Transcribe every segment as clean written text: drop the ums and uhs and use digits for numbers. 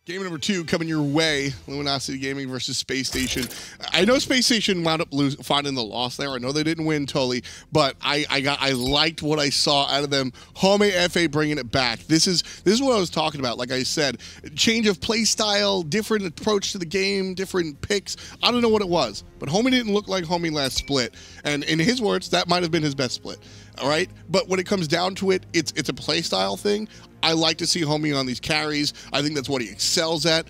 Game number 2 coming your way, Luminosity Gaming versus SpaceStation. I know SpaceStation wound up finding the loss there. I know they didn't win totally, but I liked what I saw out of them. Homiefe bringing it back. This is what I was talking about. Like I said, change of play style, different approach to the game, different picks. I don't know what it was, but Homie didn't look like Homie last split. And in his words, that might have been his best split. All right, but when it comes down to it, it's a play style thing. I like to see Homie on these carries. I think that's what he excels at.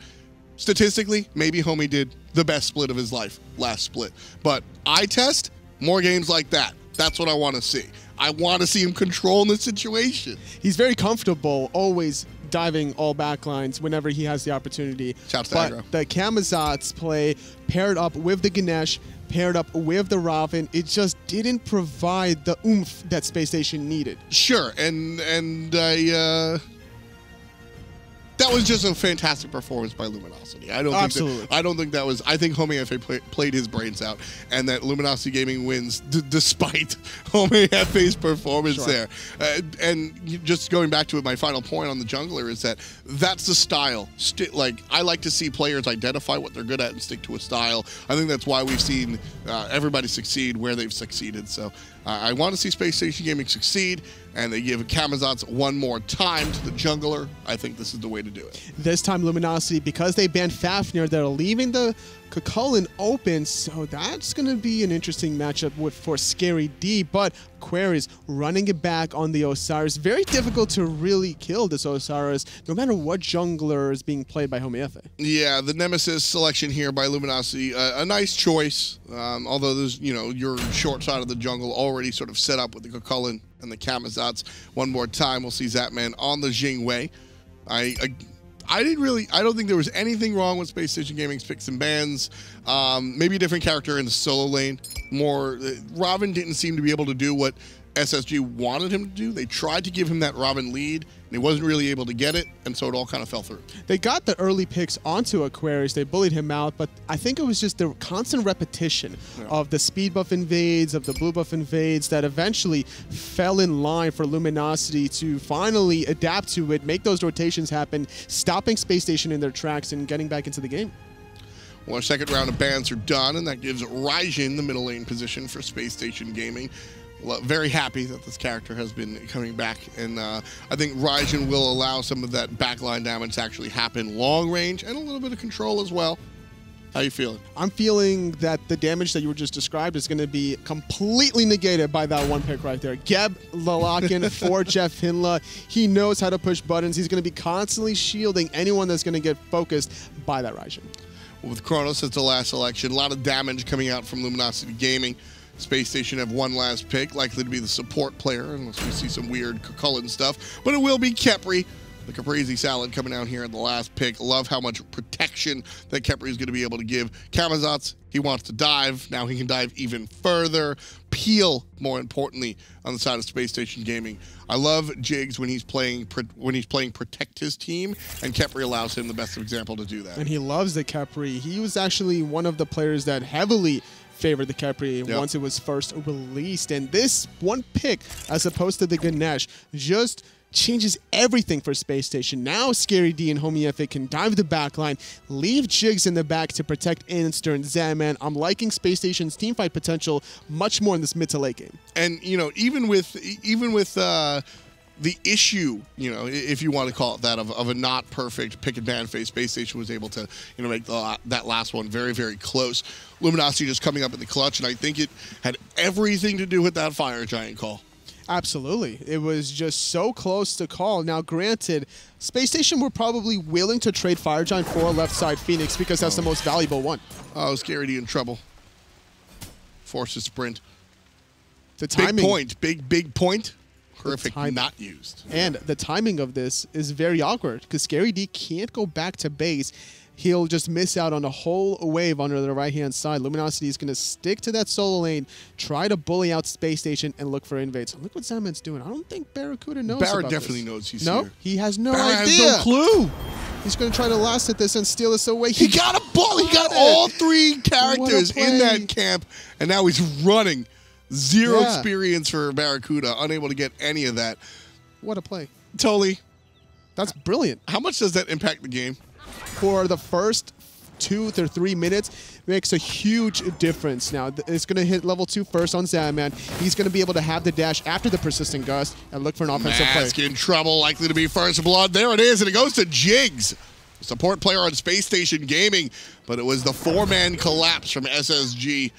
Statistically, maybe Homie did the best split of his life last split. But I test more games like that. That's what I want to see. I want to see him controlling the situation. He's very comfortable, always diving all backlines whenever he has the opportunity. Shouts to but aggro. The Camazotz play paired up with the Ganesh, paired up with the Raijin, it just didn't provide the oomph that SpaceStation needed. Sure, and that was just a fantastic performance by Luminosity. I don't think that was. I think Homiefe played his brains out, and that Luminosity Gaming wins despite Homiefe's performance there. And just going back to it, my final point on the jungler is that that's the style. Like, I like to see players identify what they're good at and stick to a style. I think that's why we've seen everybody succeed where they've succeeded. So I want to see SpaceStation Gaming succeed, and they give Camazotz one more time to the jungler. I think this is the way to do it. This time Luminosity, because they banned Fafnir, they're leaving the Chulainn open, so that's going to be an interesting matchup for ScaryD, but Aquarius running it back on the Osiris. Very difficult to really kill this Osiris, no matter what jungler is being played by Homiefe. Yeah, the Nemesis selection here by Luminosity, a nice choice, although there's, your short side of the jungle already sort of set up with the Chulainn and the Camazotz. One more time, we'll see Zapman on the Jing way. I don't think there was anything wrong with SpaceStation Gaming's picks and bans. Maybe a different character in the solo lane. Raijin didn't seem to be able to do what SSG wanted him to do. They tried to give him that Raijin lead, and he wasn't really able to get it, and so it all kind of fell through. They got the early picks onto Aquarius. They bullied him out, but I think it was just the constant repetition of the speed buff invades, of the blue buff invades, that eventually fell in line for Luminosity to finally adapt to it, make those rotations happen, stopping SpaceStation in their tracks and getting back into the game. Well, our second round of bans are done, and that gives Raijin the middle lane position for SpaceStation Gaming. Very happy that this character has been coming back, and I think Raijin will allow some of that backline damage to actually happen long range and a little bit of control as well. How you feeling? I'm feeling that the damage that you were just described is going to be completely negated by that one pick right there. Geb Lalakin for JeffHindla. He knows how to push buttons. He's going to be constantly shielding anyone that's going to get focused by that Raijin. With Chronos as the last selection, a lot of damage coming out from Luminosity Gaming. SpaceStation have one last pick, likely to be the support player, unless we see some weird Chulainn stuff. But it will be Khepri, the caprese salad, coming out here at the last pick. Love how much protection that Khepri is going to be able to give. Camazotz, he wants to dive. Now he can dive even further. Peel, more importantly, on the side of SpaceStation Gaming. I love Jigz when he's playing protect his team, and Khepri allows him the best example to do that. And he loves the Khepri. He was actually one of the players that heavily favored the Khepri once it was first released. And this one pick, as opposed to the Ganesh, just changes everything for SpaceStation. Now ScaryD and Homiefe can dive the backline, leave Jigz in the back to protect andinster and Zapman. I'm liking SpaceStation's teamfight potential much more in this mid to late game. And even with the issue, if you want to call it that, of a not perfect pick and ban phase, SpaceStation was able to, make that last one very, very close. Luminosity just coming up in the clutch, and I think it had everything to do with that Fire Giant call. Absolutely. It was just so close to call. Now, granted, SpaceStation were probably willing to trade Fire Giant for a left side Phoenix because that's the most valuable one. Oh, ScaryD in trouble. Forces sprint. The timing. Big point. Big point. Horrific, not used. And the timing of this is very awkward because ScaryD can't go back to base. He'll just miss out on a whole wave under the right-hand side. Luminosity is going to stick to that solo lane, try to bully out SpaceStation, and look for invades. Look what Zapman's doing. I don't think BaRRaCCuDDa knows about definitely this. knows he's here. No, he has no idea. Has no clue. He's going to try to last at this and steal this away. He got a ball. He got all three characters in that camp, and now he's running. Zero experience for BaRRaCCuDDa, unable to get any of that. What a play. Totally. That's brilliant. How much does that impact the game? for the first 2 to 3 minutes makes a huge difference. Now, it's going to hit level 2 first on Zapman. He's going to be able to have the dash after the Persistent Gust and look for an offensive play. Baskin in trouble, likely to be first blood. There it is, and it goes to Jigz, support player on SpaceStation Gaming, but it was the 4-man collapse from SSG.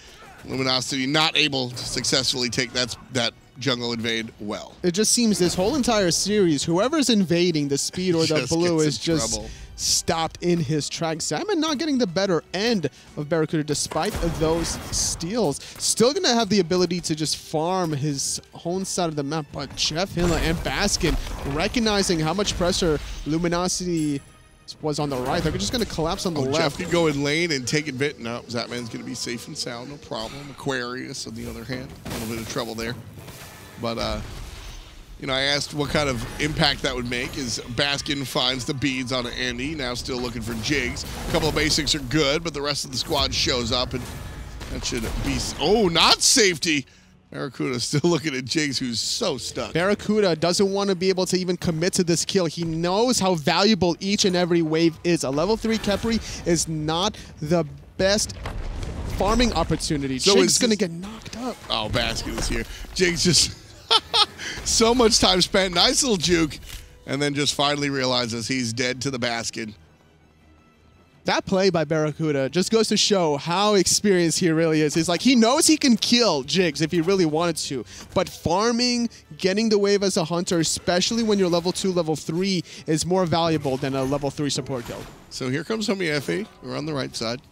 Luminosity not able to successfully take that jungle invade well. It just seems this whole entire series, whoever's invading the speed or the blue is just stopped in his tracks. Zapman not getting the better end of BaRRaCCuDDa despite those steals. Still going to have the ability to just farm his own side of the map, but JeffHindla and Baskin recognizing how much pressure Luminosity was on the right. They're just going to collapse on the left. Jeff could go in lane and take it bit. No, Zapman's going to be safe and sound, no problem. Aquarius, on the other hand, a little bit of trouble there. But, you know, I asked what kind of impact that would make as Baskin finds the beads on Andy, now still looking for Jigz. A couple of basics are good, but the rest of the squad shows up, and that should be... Oh, not safety! BaRRaCCuDDa still looking at Jigz, who's so stuck. BaRRaCCuDDa doesn't want to be able to even commit to this kill. He knows how valuable each and every wave is. A level 3 Khepri is not the best farming opportunity. So Jig's going to get knocked up. Oh, Baskin is here. Jig's just... so much time spent. Nice little juke. And then just finally realizes he's dead to the Baskin. That play by BaRRaCCuDDa just goes to show how experienced he really is. He's like, he knows he can kill Jigz if he really wanted to, but farming, getting the wave as a hunter, especially when you're level 2, level 3, is more valuable than a level 3 support kill. So here comes Homiefe. We're on the right side.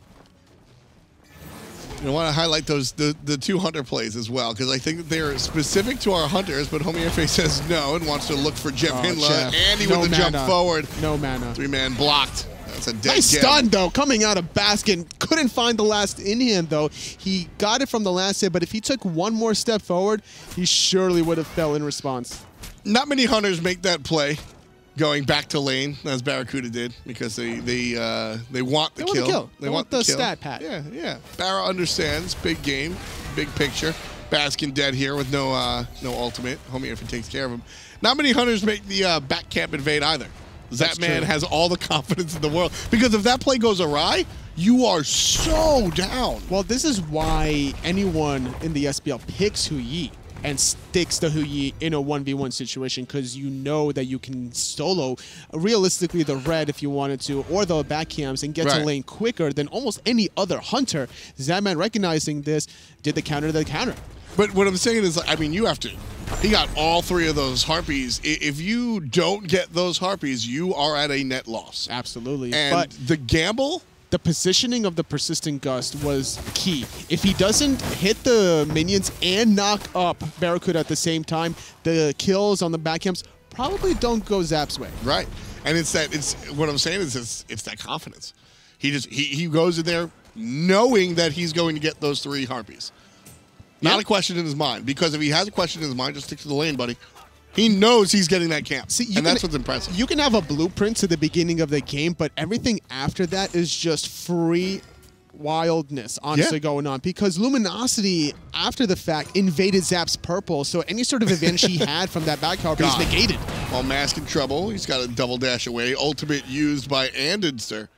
I want to highlight those the 2 hunter plays as well, because I think that they're specific to our hunters, but Homiefe says no and wants to look for JeffHindla. Andy with the jump forward. No mana. 3-man blocked. That's a dead nice stun, though, coming out of Baskin. Couldn't find the last in him, though. He got it from the last hit, but if he took one more step forward, he surely would have fell in response. Not many hunters make that play, going back to lane, as BaRRaCCuDDa did, because they want the kill. They want the stat pad. Yeah, yeah. Barra understands, big game, big picture. Baskin dead here with no ultimate. Homiefe takes care of him. Not many hunters make the back camp invade either. Zapman has all the confidence in the world, because if that play goes awry, you are so down. Well, this is why anyone in the SPL picks Huyi and sticks to Huyi in a 1v1 situation, because you know that you can solo realistically the red if you wanted to, or the back cams, and get to lane quicker than almost any other hunter. Zapman, recognizing this, did the counter to the counter. But what I'm saying is, I mean, you have to. He got all 3 of those harpies. If you don't get those harpies, you are at a net loss. Absolutely. And but the gamble? The positioning of the Persistent Gust was key. If he doesn't hit the minions and knock up BaRRaCCuDDa at the same time, the kills on the back camps probably don't go Zap's way. Right. And what I'm saying is it's that confidence. He goes in there knowing that he's going to get those 3 harpies. Not a question in his mind, because if he has a question in his mind, just stick to the lane, buddy. He knows he's getting that camp, and that's what's impressive. You can have a blueprint to the beginning of the game, but everything after that is just free wildness, honestly, going on. Because Luminosity, after the fact, invaded Zap's purple, so any sort of advantage he had from that back harpy is negated. While Mask in trouble, he's got a double dash away. Ultimate used by andinster.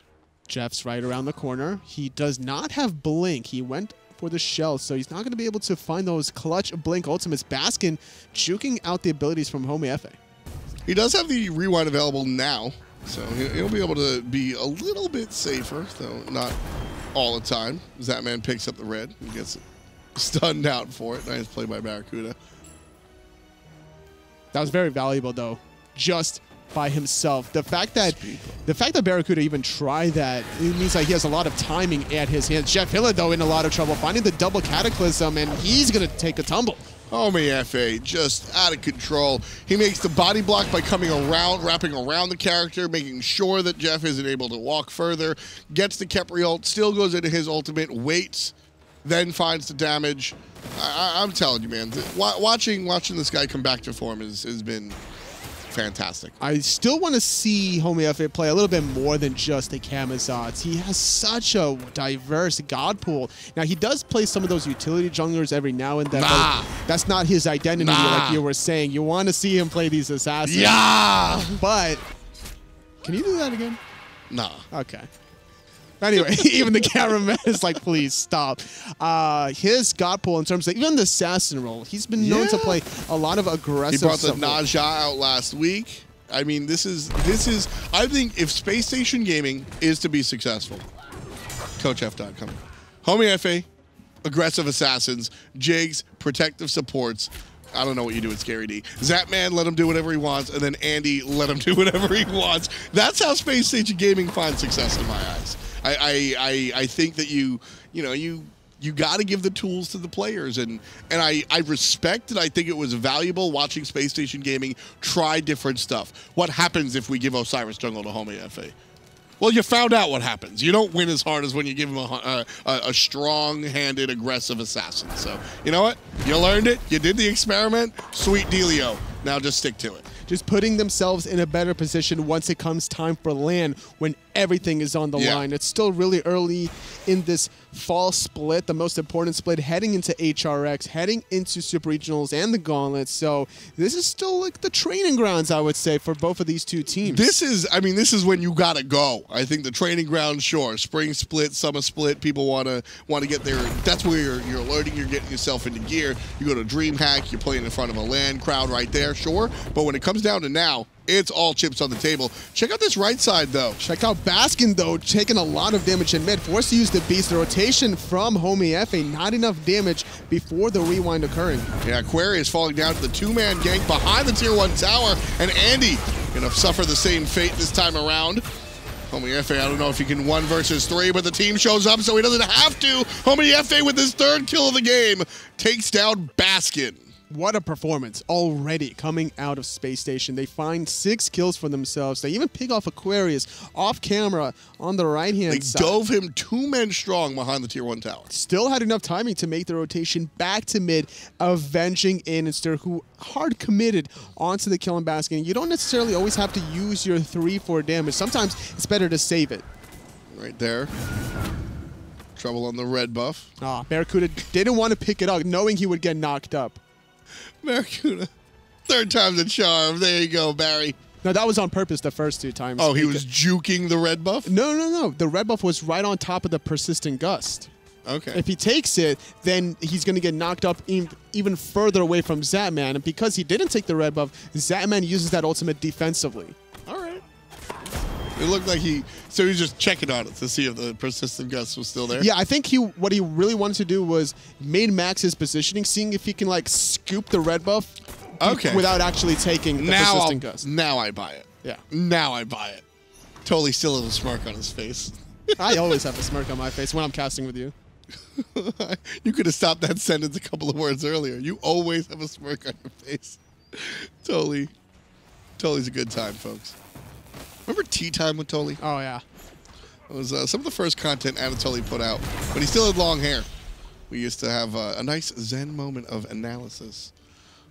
Jeff's right around the corner. He does not have Blink. He went for the shell, so he's not going to be able to find those clutch Blink ultimates. Baskin juking out the abilities from Homiefe. He does have the rewind available now, so he'll be able to be a little bit safer, though not all the time. Zapman picks up the red and gets stunned out for it. Nice play by BaRRaCCuDDa. That was very valuable, though, just by himself. The fact that BaRRaCCuDDa even tried that, it means like he has a lot of timing at his hands. JeffHindla, though, in a lot of trouble, finding the double cataclysm, and he's going to take a tumble. Homiefe just out of control. He makes the body block by coming around, wrapping around the character, making sure that Jeff isn't able to walk further. Gets the Khepri ult, still goes into his ultimate, waits, then finds the damage. I'm telling you, man, watching this guy come back to form has been fantastic. I still want to see Homiefe play a little bit more than just a Camazotz. He has such a diverse god pool. Now, he does play some of those utility junglers every now and then, but that's not his identity, like you were saying. You want to see him play these assassins. Yeah! But, can you do that again? Nah. Okay. Anyway, even the cameraman is like, please stop. His God pool in terms of even the assassin role, he's been known to play a lot of aggressive. He brought the support. Naja out last week. I mean, this is. I think if SpaceStation Gaming is to be successful, CoachF.com, Homiefe, aggressive assassins, Jigz, protective supports. I don't know what you do with Scary D. Zapman, let him do whatever he wants, and then Andy, let him do whatever he wants. That's how SpaceStation Gaming finds success in my eyes. I think that you got to give the tools to the players, and I respect it. I think it was valuable watching SpaceStation Gaming try different stuff. What happens if we give Osiris jungle to Homiefe? Well, you found out what happens. You don't win as hard as when you give him a strong-handed, aggressive assassin. So, you know what? You learned it. You did the experiment. Sweet dealio. Now just stick to it. Just putting themselves in a better position once it comes time for LAN when everything is on the line. It's still really early in this fall split, the most important split, heading into HRX, heading into Super Regionals and the Gauntlet. So this is still like the training grounds, I would say, for both of these two teams. This is when you gotta go. I think the training grounds, sure, spring split, summer split, people want to get there. That's where you're learning, you're getting yourself into gear. You go to DreamHack, you're playing in front of a LAN crowd right there, sure. But when it comes down to now, it's all chips on the table. Check out this right side, though. Check out Baskin, though, taking a lot of damage in mid. Forced to use the Beast. The rotation from Homiefe, not enough damage before the rewind occurring. Yeah, Aquarius falling down to the two-man gank behind the Tier 1 tower, and Andy gonna suffer the same fate this time around. Homiefe, I don't know if he can 1 versus 3, but the team shows up, so he doesn't have to. Homiefe with his 3rd kill of the game takes down Baskin. What a performance already coming out of SpaceStation. They find 6 kills for themselves. They even pick off Aquarius off camera on the right-hand side. They dove him 2 men strong behind the Tier 1 tower. Still had enough timing to make the rotation back to mid, avenging andinster, who hard committed onto the kill on Baskin. You don't necessarily always have to use your 3-4 damage. Sometimes it's better to save it. Right there. Trouble on the red buff. BaRRaCCuDDa didn't want to pick it up, knowing he would get knocked up. BaRRaCCuDDa. 3rd time's a charm. There you go, Barry. No, that was on purpose the first 2 times. Oh, he was juking the red buff? No. The red buff was right on top of the persistent gust. Okay. If he takes it, then he's going to get knocked up even further away from Zapman. And because he didn't take the red buff, Zapman uses that ultimate defensively. All right. It looked like he was just checking on it to see if the persistent gust was still there. Yeah, I think what he really wanted to do was min-max his positioning, seeing if he can like scoop the red buff without actually taking the persistent gust. Now I buy it. Yeah. Now I buy it. Totally still has a smirk on his face. I always have a smirk on my face when I'm casting with you. You could have stopped that sentence a couple of words earlier. You always have a smirk on your face. Totally is a good time, folks. Remember Tea Time with Tolly? Oh, yeah. It was some of the first content Anatoly put out, but he still had long hair. We used to have a nice zen moment of analysis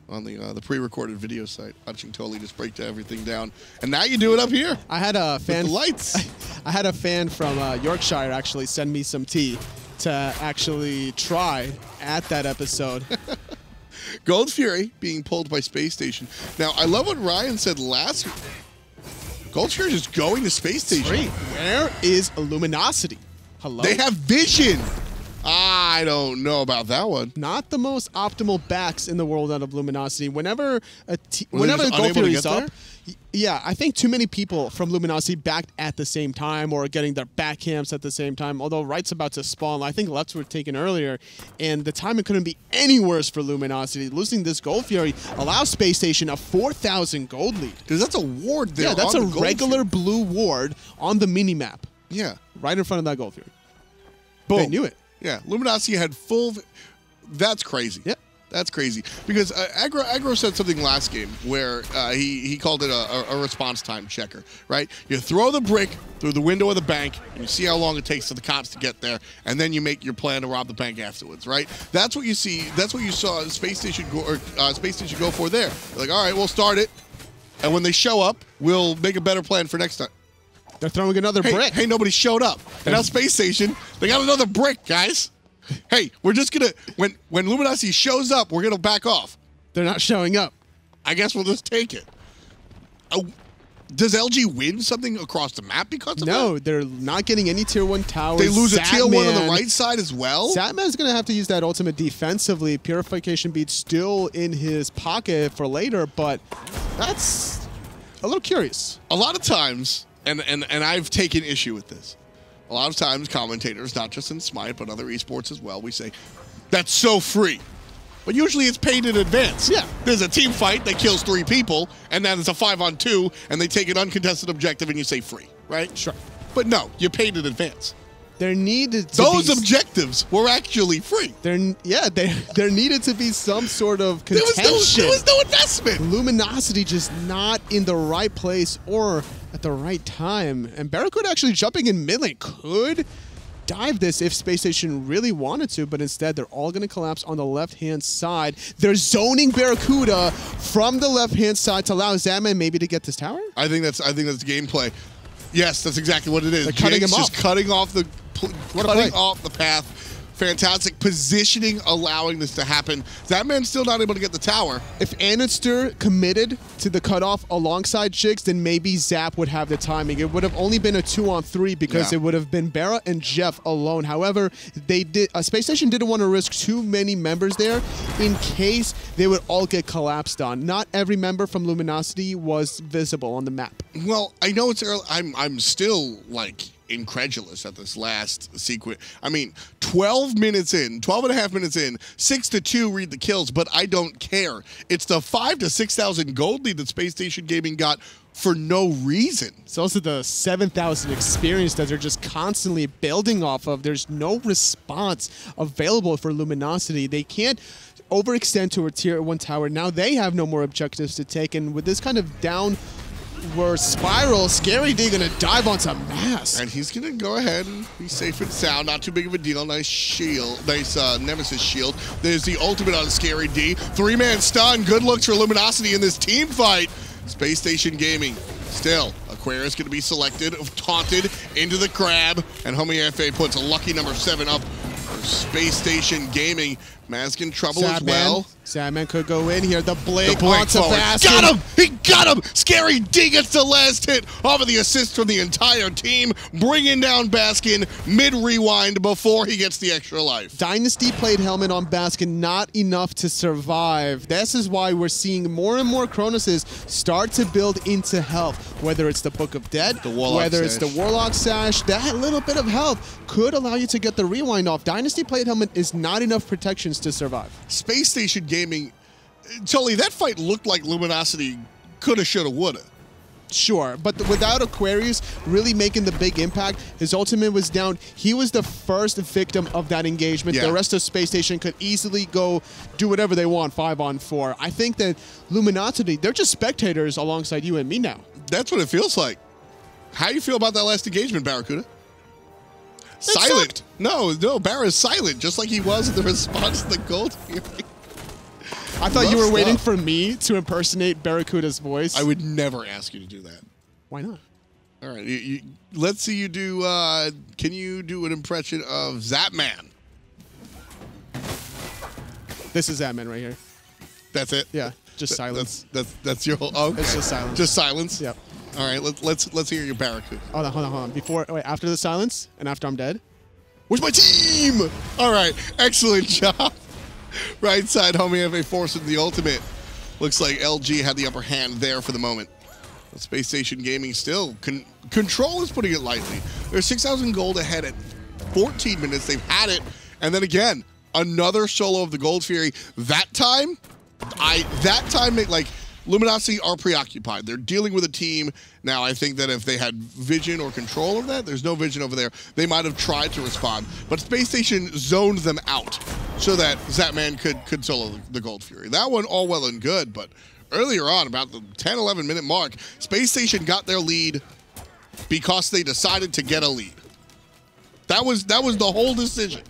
on the pre-recorded video site, watching Tolly just break everything down. And now you do it up here. I had a fan. With the lights. I had a fan from Yorkshire actually send me some tea to actually try at that episode. Gold Fury being pulled by SpaceStation. Now, I love what Ryan said last week. Gold Fury is going to SpaceStation. Where is Luminosity? Hello? They have vision. I don't know about that one. Not the most optimal backs in the world out of Luminosity. Whenever Gold Fury is up, yeah, I think too many people from Luminosity backed at the same time or getting their back camps at the same time. Although Right's about to spawn, I think lefts were taken earlier, and the timing couldn't be any worse for Luminosity. Losing this Gold Fury allows SpaceStation a 4,000 gold lead. Because that's a ward there. Yeah, that's a regular blue ward on the minimap. Yeah. Right in front of that Gold Fury. Boom. They knew it. Yeah, Luminosity had full. That's crazy. Yep. That's crazy. Because Aggro said something last game where he called it a response time checker, right? You throw the brick through the window of the bank, and you see how long it takes for the cops to get there, and then you make your plan to rob the bank afterwards, right? That's what you see. That's what you saw SpaceStation go for there. They're like, all right, we'll start it, and when they show up, we'll make a better plan for next time. They're throwing another brick. Hey, nobody showed up. And now SpaceStation, they got another brick, guys. Hey, we're just going to, when Luminosity shows up, we're going to back off. They're not showing up. I guess we'll just take it. Does LG win something across the map because of that? No, they're not getting any tier 1 towers. They lose a tier 1 on the Zapman- right side as well? Zapman's going to have to use that ultimate defensively. Purification Bead still in his pocket for later, but that's a little curious. A lot of times, and I've taken issue with this, a lot of times commentators, not just in Smite, but other esports as well, we say, that's so free. But usually it's paid in advance. Yeah. There's a team fight that kills 3 people, and then it's a 5-on-2, and they take an uncontested objective, and you say free, right? Sure. But no, you paid in advance. There needed to Those be objectives were actually free. there needed to be some sort of contention. There was no investment. Luminosity just not in the right place or at the right time. And BaRRaCCuDDa actually jumping in mid lane could dive this if SpaceStation really wanted to, but instead they're all going to collapse on the left-hand side. They're zoning BaRRaCCuDDa from the left-hand side to allow Zapman maybe to get this tower? I think that's gameplay. Yes, that's exactly what it is. They're cutting him off. Just cutting off the path. Fantastic positioning, allowing this to happen. Zapman's still not able to get the tower. If andinster committed to the cutoff alongside Jigz, then maybe Zap would have the timing. It would have only been a 2-on-3 because it would have been BaRRa and Jeff alone. However, they did. SpaceStation didn't want to risk too many members there in case they would all get collapsed on. Not every member from Luminosity was visible on the map. Well, I know it's early. I'm still like incredulous at this last sequence. I mean, 12 and a half minutes in, 6-2 read the kills, but I don't care. It's the 5,000 to 6,000 gold lead that SpaceStation Gaming got for no reason. It's also the 7,000 experience that they're just constantly building off of. There's no response available for Luminosity. They can't overextend to a tier 1 tower. Now they have no more objectives to take, and with this kind of downward spiral, ScaryD gonna dive onto Mask. And he's gonna go ahead and be safe and sound. Not too big of a deal. Nice shield. Nice Nemesis shield. There's the ultimate on ScaryD. 3-man stun. Good looks for Luminosity in this team fight. SpaceStation Gaming. Still, Aquarius gonna be selected, taunted into the crab, and Homiefe puts a lucky number 7 up for SpaceStation Gaming. Mask in trouble as well. Zapman could go in here. The Blake onto Baskin. Got him! He got him! ScaryD gets the last hit off of the assist from the entire team, bringing down Baskin mid-rewind before he gets the extra life. Dynasty played helmet on Baskin, not enough to survive. This is why we're seeing more and more Chronoses start to build into health. Whether it's the Book of Dead, whether it's the Warlock Sash, that little bit of health could allow you to get the rewind off. Dynasty played helmet is not enough protections to survive. SpaceStation Gaming, Tully, that fight looked like Luminosity coulda, shoulda, woulda. Sure, but without Aquarius really making the big impact, his ultimate was down. He was the first victim of that engagement. Yeah. The rest of SpaceStation could easily go do whatever they want 5-on-4. I think that Luminosity, they're just spectators alongside you and me now. That's what it feels like. How do you feel about that last engagement, BaRRaCCuDDa? Silent. Sucked. No, BaRRa is silent, just like he was in the response to the gold fury. I thought you were waiting for me to impersonate BaRRaCCuDDa's voice. I would never ask you to do that. Why not? All right, let's see you do, can you do an impression of Zapman? This is Zapman right here. That's it? Yeah, just silence. That's your whole, okay. It's just silence. Just silence? Yep. All right, let's hear your BaRRaCCuDDa. Hold on. After the silence and after I'm dead. Where's my team? All right, excellent job. Right side, Homiefe forcing the ultimate. Looks like LG had the upper hand there for the moment. But SpaceStation Gaming still, Control is putting it lightly. They're 6,000 gold ahead at 14 minutes. They've had it. And then again, another solo of the Gold Fury. That time, Luminosity are preoccupied. They're dealing with a team. Now, I think that if they had vision or control of that, there's no vision over there, they might have tried to respond. But SpaceStation zoned them out so that Zapman could solo the Gold Fury. That one, all well and good, but earlier on, about the 10, 11 minute mark, SpaceStation got their lead because they decided to get a lead. That was the whole decision.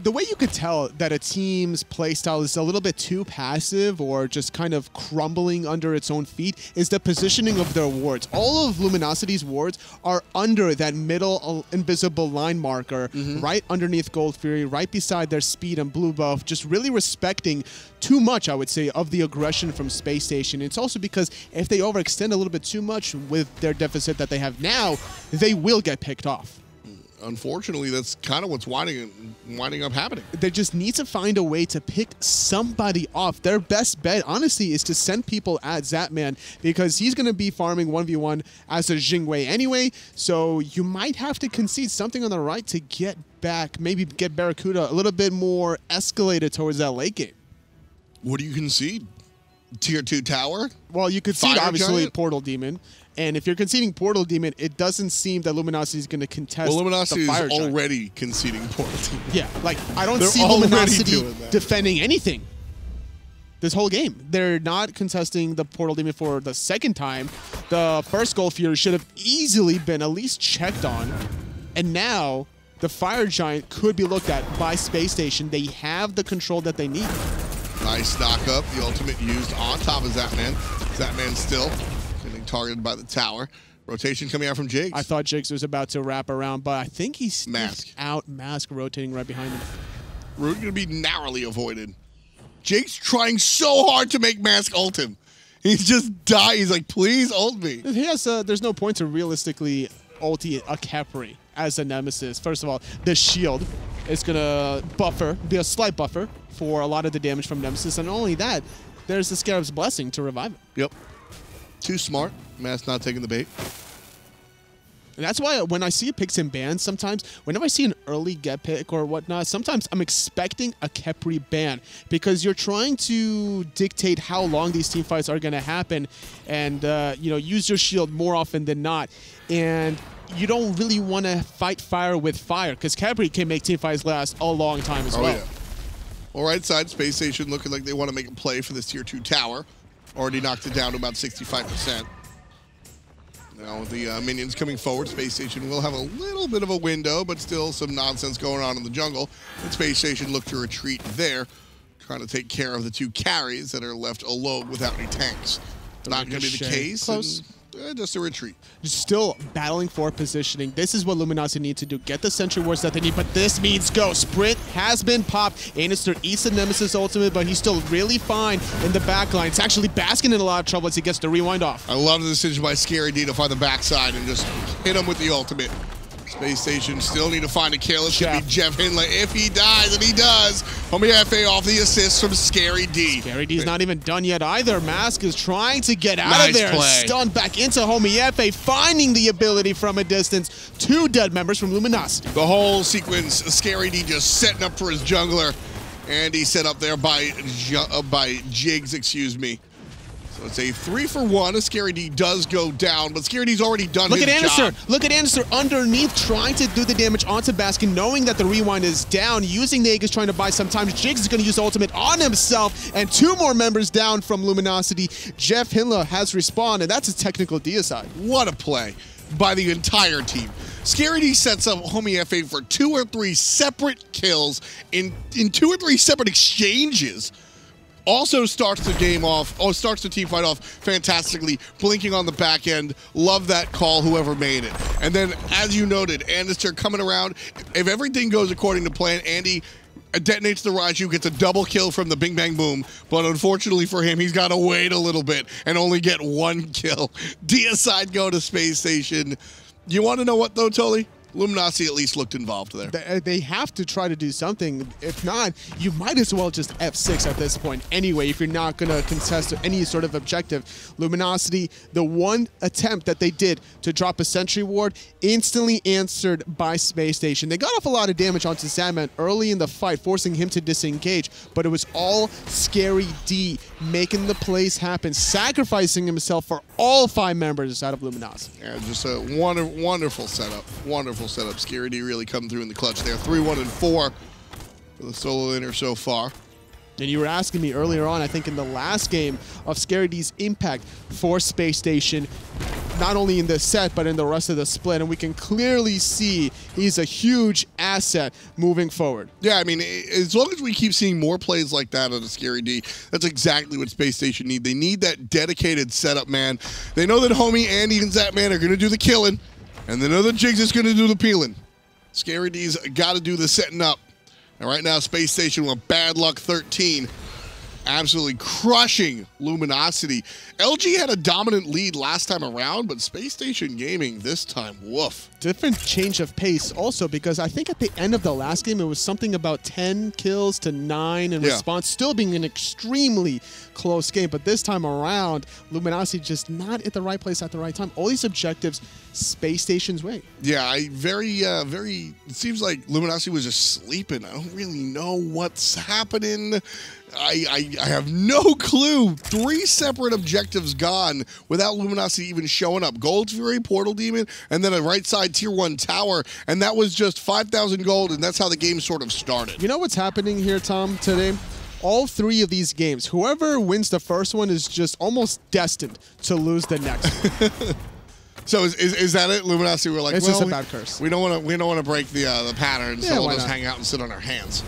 The way you could tell that a team's playstyle is a little bit too passive or just kind of crumbling under its own feet is the positioning of their wards. All of Luminosity's wards are under that middle invisible line marker, right underneath Gold Fury, right beside their speed and blue buff, just really respecting too much, I would say, of the aggression from SpaceStation. It's also because if they overextend a little bit too much with their deficit that they have now, they will get picked off. Unfortunately, that's kind of what's winding up happening. They just need to find a way to pick somebody off. Their best bet, honestly, is to send people at Zapman because he's going to be farming 1v1 as a Jing anyway, so you might have to concede something on the right to get back, maybe get BaRRaCCuDDa a little bit more escalated towards that late game. What do you concede? Tier 2 tower? Well, you could see obviously Giant? Portal Demon. And if you're conceding Portal Demon, it doesn't seem that Luminosity is going to contest Luminosity the Fire is Giant. already conceding Portal Demon. Yeah, like, I don't They're see already Luminosity doing that. defending anything this whole game. They're not contesting the Portal Demon for the second time. The first Gold Fury should have easily been at least checked on. And now, the Fire Giant could be looked at by SpaceStation. They have the control that they need. Nice knock up. The ultimate used on top of Zapman. Zapman still getting targeted by the tower. Rotation coming out from Jigz. I thought Jigz was about to wrap around, but I think he's Mask rotating right behind him. Root going to be narrowly avoided. Jake's trying so hard to make Mask ult him. He's just dying. He's like, please ult me. He has, there's no point to realistically ulti a Khepri as a Nemesis. First of all, the shield is going to be a slight buffer for a lot of the damage from Nemesis. And not only that, there's the Scarab's Blessing to revive him. Yep. Too smart. Mask not taking the bait. And that's why when I see picks and bans, sometimes, whenever I see an early get pick or whatnot, sometimes I'm expecting a Khepri ban because you're trying to dictate how long these team fights are going to happen and, you know, use your shield more often than not. And you don't really want to fight fire with fire because Khepri can make team fights last a long time as well. Yeah. All right side, SpaceStation looking like they want to make a play for this tier 2 tower. Already knocked it down to about 65%. Now with the minions coming forward, SpaceStation will have a little bit of a window, but still some nonsense going on in the jungle. And SpaceStation look to retreat there, trying to take care of the 2 carries that are left alone without any tanks. Not going to be the case. Close. Just a retreat. Still battling for positioning. This is what Luminosity need to do. Get the Sentry Wards that they need, but this means go. Sprint has been popped. Andinster eats the Nemesis ultimate, but he's still really fine in the back line. It's actually Baskin in a lot of trouble as he gets the rewind off. I love the decision by ScaryD to find the backside and just hit him with the ultimate. SpaceStation still need to find a kill. It's going to be JeffHindla if he dies, and he does. Homiefe off the assist from ScaryD. ScaryD's not even done yet either. Mask is trying to get out of there. Play. Stunned back into Homiefe, finding the ability from a distance. 2 dead members from Luminosity. The whole sequence, ScaryD just setting up for his jungler. And he's set up there by Jigz, excuse me. So it's a 3-for-1. ScaryD does go down, but ScaryD's already done his job. Look at Andinster underneath, trying to do the damage onto Baskin, knowing that the rewind is down, using the Aegis, trying to buy some time. Jigz is going to use the ultimate on himself, and 2 more members down from Luminosity. JeffHindla has respawned, and that's a technical deicide. What a play by the entire team. ScaryD sets up Homiefe for 2 or 3 separate kills in 2 or 3 separate exchanges. Also starts the game off, starts the team fight off fantastically, blinking on the back end. Love that call, whoever made it. And then, as you noted, Andinster coming around. If everything goes according to plan, Andy detonates the Raijin, gets a double kill from the Bing Bang Boom. But unfortunately for him, he's got to wait a little bit and only get 1 kill. Deicide go to SpaceStation. You want to know what, though, Tully? Luminosity at least looked involved there. They have to try to do something. If not, you might as well just F6 at this point anyway if you're not going to contest any sort of objective. Luminosity, the one attempt that they did to drop a Sentry Ward, instantly answered by SpaceStation. They got off a lot of damage onto Zapman early in the fight, forcing him to disengage, but it was all ScaryD making the plays happen, sacrificing himself for all 5 members out of Luminosity. Yeah, just a wonderful setup. Wonderful setup. ScaryD really come through in the clutch there. 3-1-4 for the solo laner so far. And you were asking me earlier on, I think in the last game, of ScaryD's impact for SpaceStation. not only in this set, but in the rest of the split. And we can clearly see he's a huge asset moving forward. Yeah, I mean, as long as we keep seeing more plays like that on the Scary D, that's exactly what SpaceStation need. They need that dedicated setup, man. They know that Homie, Andy, and Zapman are going to do the killing, and they know that Jigz is going to do the peeling. Scary D's got to do the setting up. And right now, SpaceStation with bad luck 13. Absolutely crushing Luminosity. LG had a dominant lead last time around, but SpaceStation Gaming this time, woof. Different change of pace also, because I think at the end of the last game, it was something about 10 kills to 9 in response, still being an extremely close game. But this time around, Luminosity just not at the right place at the right time. All these objectives, SpaceStation's way. Yeah, it seems like Luminosity was just sleeping. I don't really know what's happening. I have no clue. 3 separate objectives gone without Luminosity even showing up. Gold Fury, Portal Demon, and then a right side tier 1 tower. And that was just 5,000 gold, and that's how the game sort of started. You know what's happening here, Tom, today? All 3 of these games, whoever wins the first one is just almost destined to lose the next one. So is that it? Luminosity were like, it's well, just a bad curse. We don't want to break the pattern, so we'll just hang out and sit on our hands.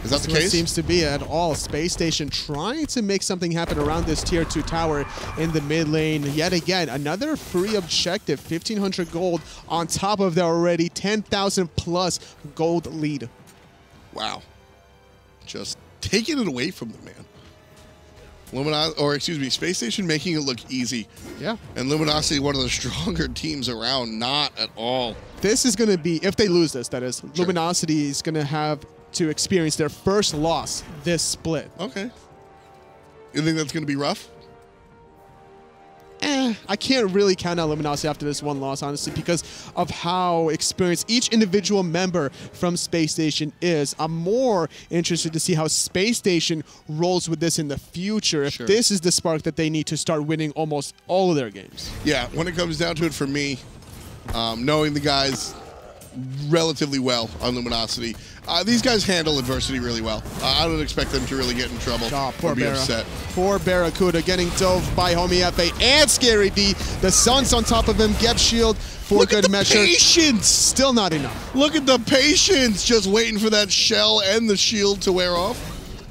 Is that the case? It seems to be at all. SpaceStation trying to make something happen around this tier 2 tower in the mid lane. Yet again, another free objective, 1,500 gold on top of their already 10,000 plus gold lead. Wow. Just taking it away from them, man. SpaceStation making it look easy. Yeah. And Luminosity, one of the stronger teams around, not at all. This is going to be, if they lose this, that is, sure. Luminosity is going to have to experience their first loss this split. Okay. You think that's going to be rough? I can't really count out Luminosity after this one loss, honestly, because of how experienced each individual member from SpaceStation is. I'm more interested to see how SpaceStation rolls with this in the future, if this is the spark that they need to start winning almost all of their games. Yeah, when it comes down to it for me, knowing the guys relatively well on Luminosity, these guys handle adversity really well. I don't expect them to really get in trouble or be upset. Poor BaRRaCCuDDa getting dove by Homiefe and Scary D. The sun's on top of him. Gep shield for good measure. Patience! Still not enough. Look at the patience, just waiting for that shell and the shield to wear off.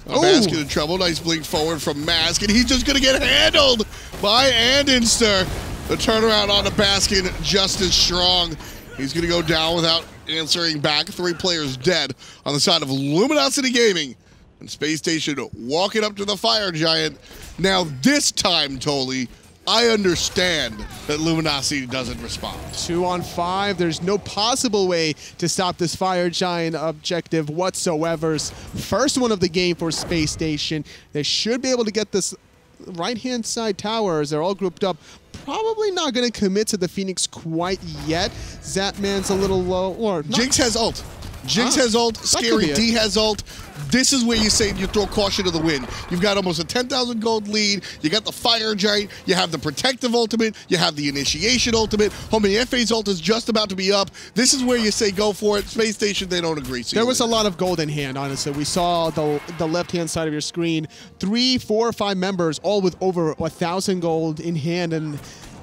Baskin in trouble. Nice blink forward from Mask, and he's just going to get handled by andinster. The turnaround on the Baskin just as strong. He's going to go down without answering back. 3 players dead on the side of Luminosity Gaming. And SpaceStation walking up to the fire giant. Now this time, Toli, I understand that Luminosity doesn't respond. 2 on 5. There's no possible way to stop this fire giant objective whatsoever. First one of the game for SpaceStation. They should be able to get this right-hand side tower as they're all grouped up. Probably not going to commit to the Phoenix quite yet. Zapman's a little low. Or Jigz has ult. Jigz has ult. Scary D has ult. This is where you say you throw caution to the wind. You've got almost a 10,000 gold lead. You got the fire giant. You have the protective ultimate. You have the initiation ultimate. Homiefe's ult is just about to be up. This is where you say go for it. SpaceStation, they don't agree. So there was a lot of gold in hand, honestly. We saw the left-hand side of your screen. 3, 4, or 5 members, all with over 1,000 gold in hand, and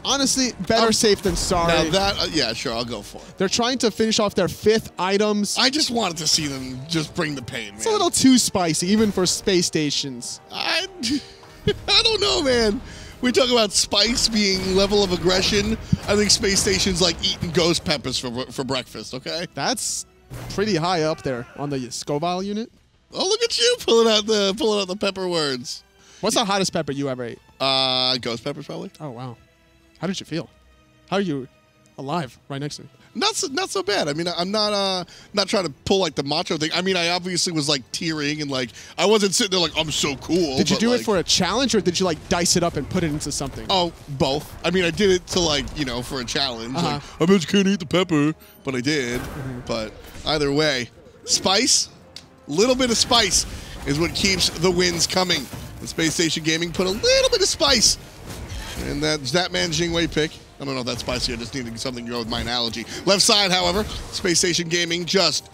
honestly, better safe than sorry. Now that, yeah, sure, I'll go for it. They're trying to finish off their 5th items. I just wanted to see them just bring the pain, man. It's a little too spicy, even for SpaceStations. I don't know, man. We talk about spice being level of aggression. I think SpaceStation's like eating ghost peppers for breakfast, okay? That's pretty high up there on the Scoville unit. Oh, look at you pulling out the pepper words. What's the hottest pepper you ever ate? Ghost peppers, probably. Oh, wow. How did you feel? How are you alive right next to me? Not so bad. I mean, I'm not trying to pull like the macho thing. I mean, I obviously was like tearing and like I wasn't sitting there like I'm so cool. Did you do it for a challenge or did you like dice it up and put it into something? Oh, both. I mean, I did it to like, you know, for a challenge. Like, I bet you can't eat the pepper, but I did. But either way, spice, little bit of spice is what keeps the wins coming. And SpaceStation Gaming put a little bit of spice. And that's Zapman Jing pick. I don't know if that's spicy. I just needed something to go with my analogy. Left side, however, SpaceStation Gaming just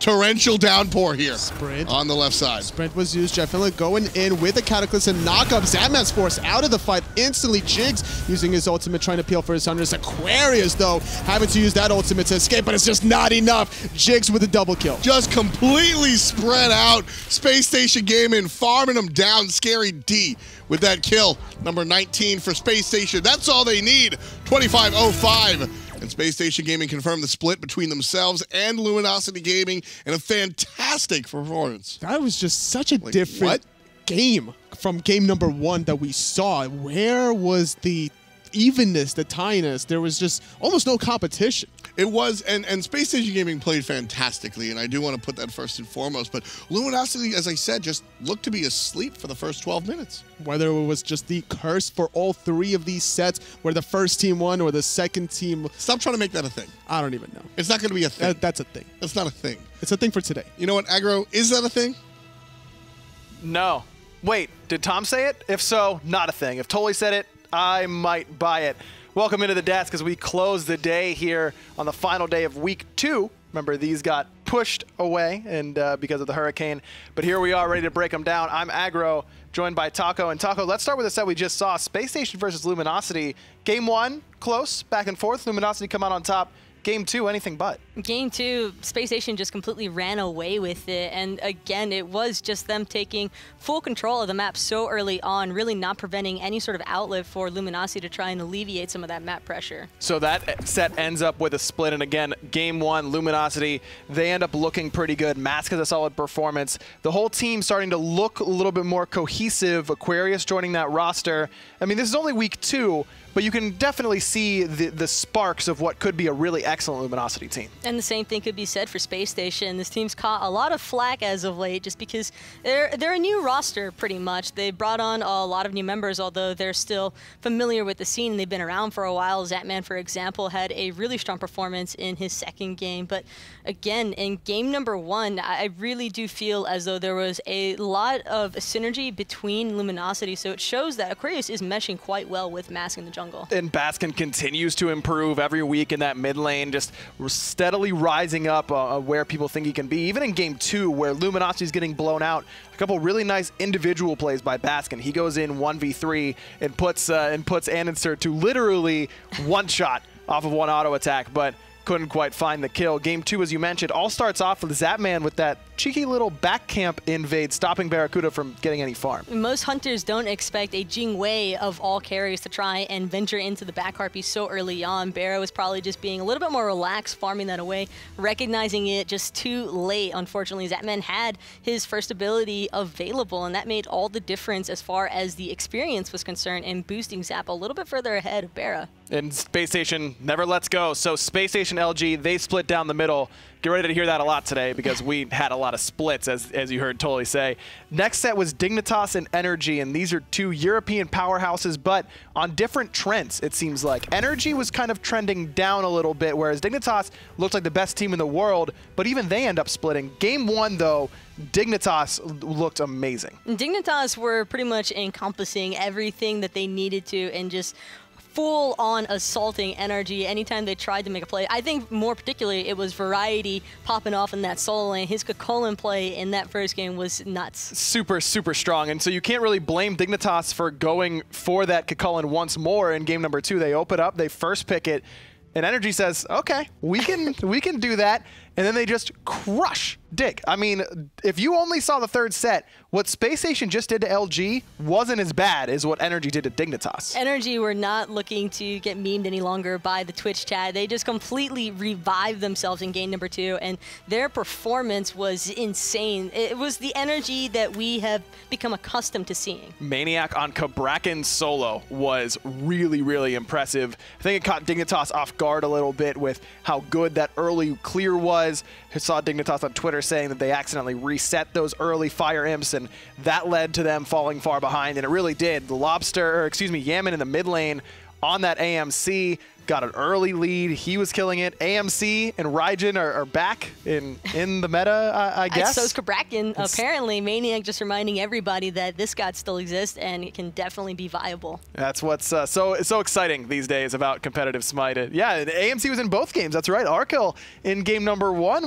torrential downpour here. Sprint. On the left side. Sprint was used. JeffHindla going in with the Cataclysm and knock up. Zapman's forced out of the fight instantly. Jigz using his ultimate, trying to peel for his hunters. Aquarius, though, having to use that ultimate to escape, but it's just not enough. Jigz with a double kill. Just completely spread out. SpaceStation Gaming farming them down. Scary D with that kill. Number 19 for SpaceStation. That's all they need. 25-05. And SpaceStation Gaming confirmed the split between themselves and Luminosity Gaming in a fantastic performance. That was just such a different game from game number 1 that we saw. Where was the evenness, the tiness? There was just almost no competition. It was, and SpaceStation Gaming played fantastically, and I do want to put that first and foremost, but Luminosity, as I said, just looked to be asleep for the first 12 minutes. Whether it was just the curse for all 3 of these sets, where the first team won or the second team... Stop trying to make that a thing. I don't even know. It's not going to be a thing. That's a thing. It's not a thing. It's a thing for today. You know what, Aggro, is that a thing? No. Wait, did Tom say it? If so, not a thing. If Tolly said it, I might buy it. Welcome into the desk as we close the day here on the final day of week 2. Remember, these got pushed away and because of the hurricane. But here we are ready to break them down. I'm Aggro, joined by Taco. And Taco, let's start with the set we just saw. SpaceStation versus Luminosity. Game 1, close, back and forth. Luminosity come out on top. Game 2, anything but. Game 2, SpaceStation just completely ran away with it. And again, it was just them taking full control of the map so early on, really not preventing any sort of outlet for Luminosity to try and alleviate some of that map pressure. So that set ends up with a split. And again, Game 1, Luminosity, they end up looking pretty good. Mask has a solid performance. The whole team starting to look a little bit more cohesive. Aquarius joining that roster. I mean, this is only week 2, but you can definitely see the sparks of what could be a really excellent Luminosity team. And the same thing could be said for SpaceStation. This team's caught a lot of flack as of late just because they're a new roster pretty much. They brought on a lot of new members, although they're still familiar with the scene. They've been around for a while. Zapman, for example, had a really strong performance in his second game. But again, in game number 1, I really do feel as though there was a lot of synergy between Luminosity. So it shows that Aquarius is meshing quite well with Mask in the jungle. And Baskin continues to improve every week in that mid lane, just steadily rising up where people think he can be. Even in game 2, where Luminosity's getting blown out, a couple really nice individual plays by Baskin. He goes in 1v3 and puts andinster to literally one shot off of one auto attack, but couldn't quite find the kill. Game 2, as you mentioned, all starts off with Zapman with that cheeky little back camp invade, stopping BaRRaCCuDDa from getting any farm. Most hunters don't expect a Jing Wei of all carries to try and venture into the back harpy so early on. BaRRa was probably just being a little bit more relaxed, farming that away, recognizing it just too late. Unfortunately, Zapman had his first ability available, and that made all the difference as far as the experience was concerned and boosting Zap a little bit further ahead of BaRRa. And SpaceStation never lets go. So SpaceStation LG, they split down the middle. Get ready to hear that a lot today because we had a lot of splits, as you heard Tolly say. Next set was Dignitas and Energy, and these are 2 European powerhouses, but on different trends, it seems like. Energy was kind of trending down a little bit, whereas Dignitas looked like the best team in the world, but even they end up splitting. Game 1, though, Dignitas looked amazing. Dignitas were pretty much encompassing everything that they needed to and just full-on assaulting Energy anytime they tried to make a play. I think more particularly it was Variety popping off in that solo lane. His Khepri play in that first game was nuts. Super, super strong. And so you can't really blame Dignitas for going for that Khepri once more in game number 2. They open up, they first pick it, and Energy says, okay, we can do that. And then they just crush Dig. I mean, if you only saw the third set, what SpaceStation just did to LG wasn't as bad as what Energy did to Dignitas. Energy were not looking to get memed any longer by the Twitch chat. They just completely revived themselves in game number 2, and their performance was insane. It was the Energy that we have become accustomed to seeing. Maniac on Khepri solo was really, really impressive. I think it caught Dignitas off guard a little bit with how good that early clear was. I saw Dignitas on Twitter saying that they accidentally reset those early fire imps, and that led to them falling far behind, and it really did. The Lobster, or excuse me, Yaman in the mid lane on that AMC. Got an early lead. He was killing it. AMC and Raijin are back in the meta, I guess. So's Kheprakin. Apparently, Maniac just reminding everybody that this god still exists and it can definitely be viable. That's what's so exciting these days about competitive Smite. Yeah, AMC was in both games. That's right. Arkell in game number 1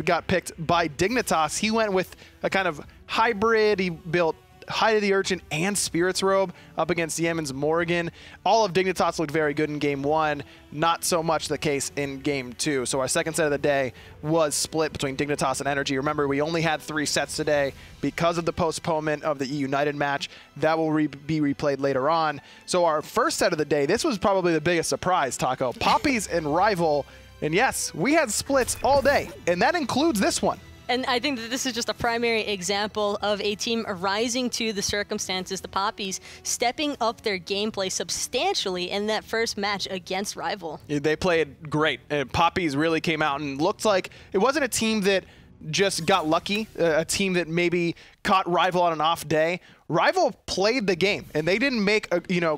got picked by Dignitas. He went with a kind of hybrid. He built Height of the Urchin and Spirit's Robe up against Yemen's Morrigan. All of Dignitas looked very good in game 1, not so much the case in game 2. So our second set of the day was split between Dignitas and Energy. Remember, we only had 3 sets today because of the postponement of the E-United match. That will be replayed later on. So our first set of the day, this was probably the biggest surprise, Taco. Poppies and Rival. And yes, we had splits all day, and that includes this one. And I think that this is just a primary example of a team rising to the circumstances. The Poppies stepping up their gameplay substantially in that first match against Rival. They played great. Poppies really came out and looked like it wasn't a team that just got lucky, a team that maybe caught Rival on an off day. Rival played the game, and they didn't make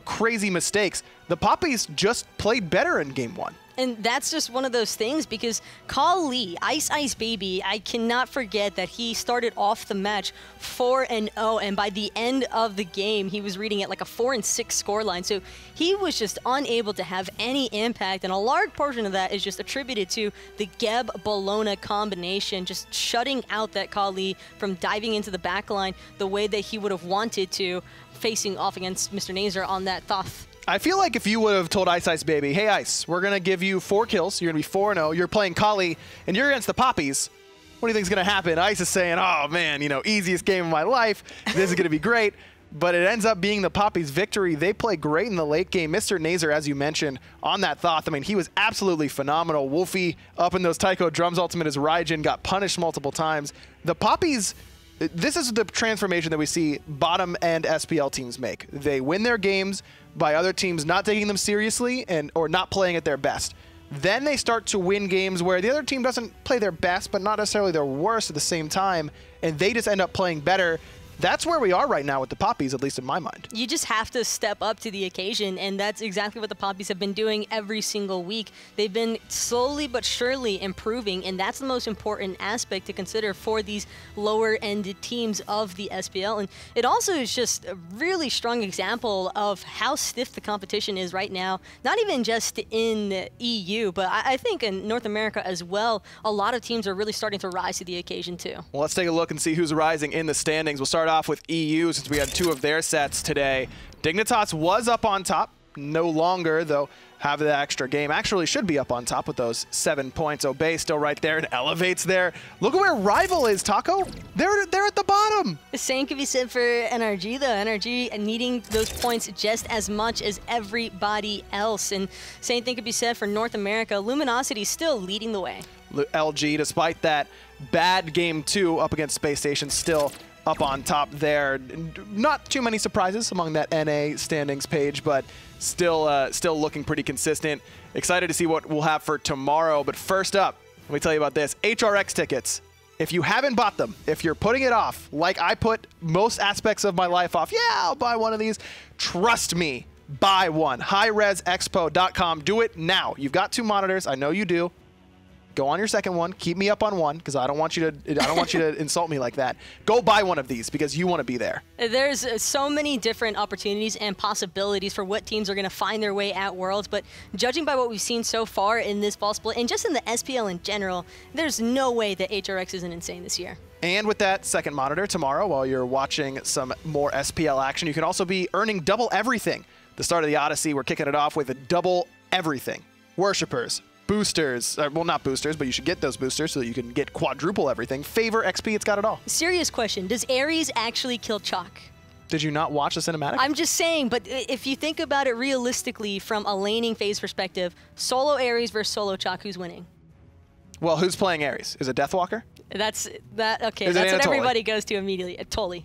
crazy mistakes. The Poppies just played better in game 1. And that's just one of those things because Kali, Ice Ice Baby, I cannot forget that he started off the match 4-0, and by the end of the game, he was reading at like a 4-6 scoreline. So he was just unable to have any impact, and a large portion of that is just attributed to the Geb-Bologna combination, just shutting out that Kali from diving into the backline the way that he would have wanted to, facing off against Mr. Nazer on that Thoth. I feel like if you would have told Ice Ice Baby, hey Ice, we're going to give you 4 kills, you're going to be 4-0, you're playing Kali, and you're against the Poppies, what do you think is going to happen? Ice is saying, oh man, easiest game of my life, this is going to be great. But it ends up being the Poppies' victory. They play great in the late game. Mr. Nazer, as you mentioned, on that Thoth, I mean, he was absolutely phenomenal. Wolfie up in those Taiko drums ultimate as Raijin got punished multiple times. The Poppies, this is the transformation that we see bottom end SPL teams make. They win their games by other teams not taking them seriously or not playing at their best. Then they start to win games where the other team doesn't play their best, but not necessarily their worst at the same time, and they just end up playing better. That's where we are right now with the Poppies, at least in my mind. You just have to step up to the occasion, and that's exactly what the Poppies have been doing every single week. They've been slowly but surely improving, and that's the most important aspect to consider for these lower-ended teams of the SPL. And it also is just a really strong example of how stiff the competition is right now, not even just in the EU, but I think in North America as well, a lot of teams are really starting to rise to the occasion too. Well, let's take a look and see who's rising in the standings. We'll start off with EU since we had 2 of their sets today. Dignitas was up on top, no longer, though have the extra game. Actually should be up on top with those 7 points. Obey still right there and elevates there. Look at where Rival is, Taco. They're at the bottom. The same could be said for NRG, though. NRG needing those points just as much as everybody else. And same thing could be said for North America. Luminosity still leading the way. LG, despite that bad game 2 up against SpaceStation, still up on top there. Not too many surprises among that NA standings page, but still looking pretty consistent. Excited to see what we'll have for tomorrow. But first up, let me tell you about this. HRX tickets. If you haven't bought them, if you're putting it off, like I put most aspects of my life off, yeah, I'll buy one of these. Trust me, buy one. hi-rez.expo.com. Do it now. You've got 2 monitors. I know you do. Go on your second one. Keep me up on one because I don't want you to insult me like that. Go buy one of these because you want to be there. There's so many different opportunities and possibilities for what teams are going to find their way at Worlds, but judging by what we've seen so far in this fall split and just in the SPL in general, there's no way that HRX isn't insane this year. And with that second monitor tomorrow, while you're watching some more SPL action, you can also be earning double everything. The start of the Odyssey, we're kicking it off with a double everything. Worshippers, boosters, well, not boosters, but you should get those boosters so that you can get quadruple everything. Favor, XP, it's got it all. Serious question. Does Ares actually kill Chalk? Did you not watch the cinematic? I'm just saying, but if you think about it realistically from a laning phase perspective, solo Ares versus solo Chalk, who's winning? Well, who's playing Ares? Is it Deathwalker? Okay, Is that's it what Anatoly? everybody goes to immediately. Totally.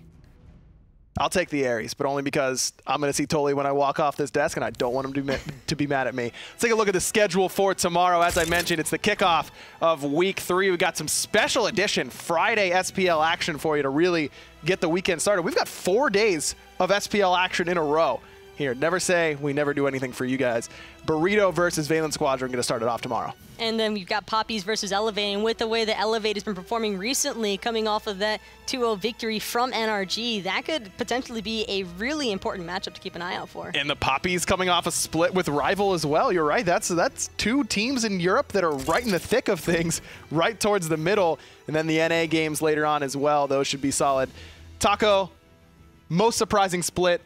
I'll take the Ares, but only because I'm going to see Toli when I walk off this desk, and I don't want him to be mad at me. Let's take a look at the schedule for tomorrow. As I mentioned, it's the kickoff of Week 3. We've got some special edition Friday SPL action for you to really get the weekend started. We've got 4 days of SPL action in a row. here. Never say we never do anything for you guys. Burrito versus Valen Squadron going to start it off tomorrow. And then we've got Poppies versus Elevate, and with the way that Elevate has been performing recently, coming off of that 2-0 victory from NRG, that could potentially be a really important matchup to keep an eye out for. And the Poppies coming off a split with Rival as well. You're right. That's two teams in Europe that are right in the thick of things, right towards the middle. And then the NA games later on as well. Those should be solid. Taco, most surprising split.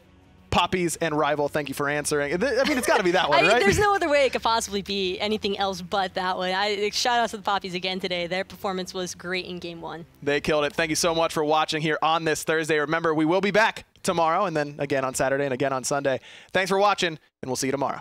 Poppies and Rival, thank you for answering. I mean, it's got to be that one, right? There's no other way it could possibly be anything else but that one. Shout out to the Poppies again today. Their performance was great in Game 1. They killed it. Thank you so much for watching here on this Thursday. Remember, we will be back tomorrow and then again on Saturday and again on Sunday. Thanks for watching, and we'll see you tomorrow.